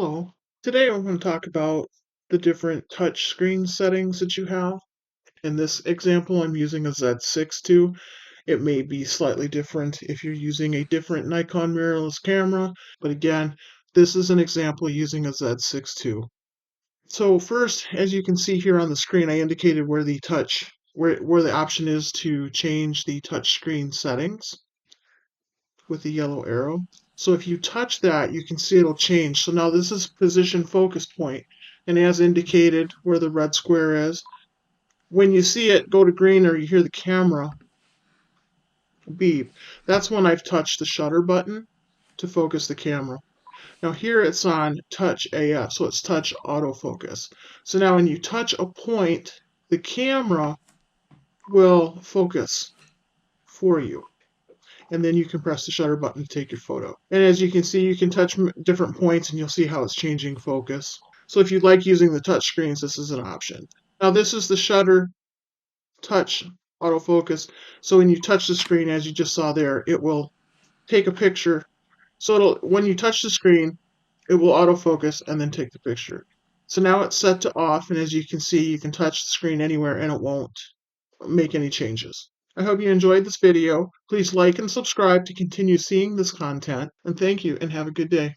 Hello. Today I'm going to talk about the different touch screen settings that you have. In this example, I'm using a Z6II. It may be slightly different if you're using a different Nikon mirrorless camera, but again, this is an example using a Z6II. So first, as you can see here on the screen, I indicated where the option is to change the touch screen settings with the yellow arrow. So if you touch that, you can see it'll change. So now this is position focus point, and as indicated where the red square is, when you see it go to green or you hear the camera beep, that's when I've touched the shutter button to focus the camera. Now here it's on touch AF, so it's touch autofocus. So now when you touch a point, the camera will focus for you. And then you can press the shutter button to take your photo. And as you can see, you can touch different points and you'll see how it's changing focus. So if you like using the touch screens, this is an option. Now this is the shutter touch autofocus. So when you touch the screen, as you just saw there, it will take a picture. So when you touch the screen, it will autofocus and then take the picture. So now it's set to off, and as you can see, you can touch the screen anywhere and it won't make any changes. I hope you enjoyed this video. Please like and subscribe to continue seeing this content, and thank you and have a good day.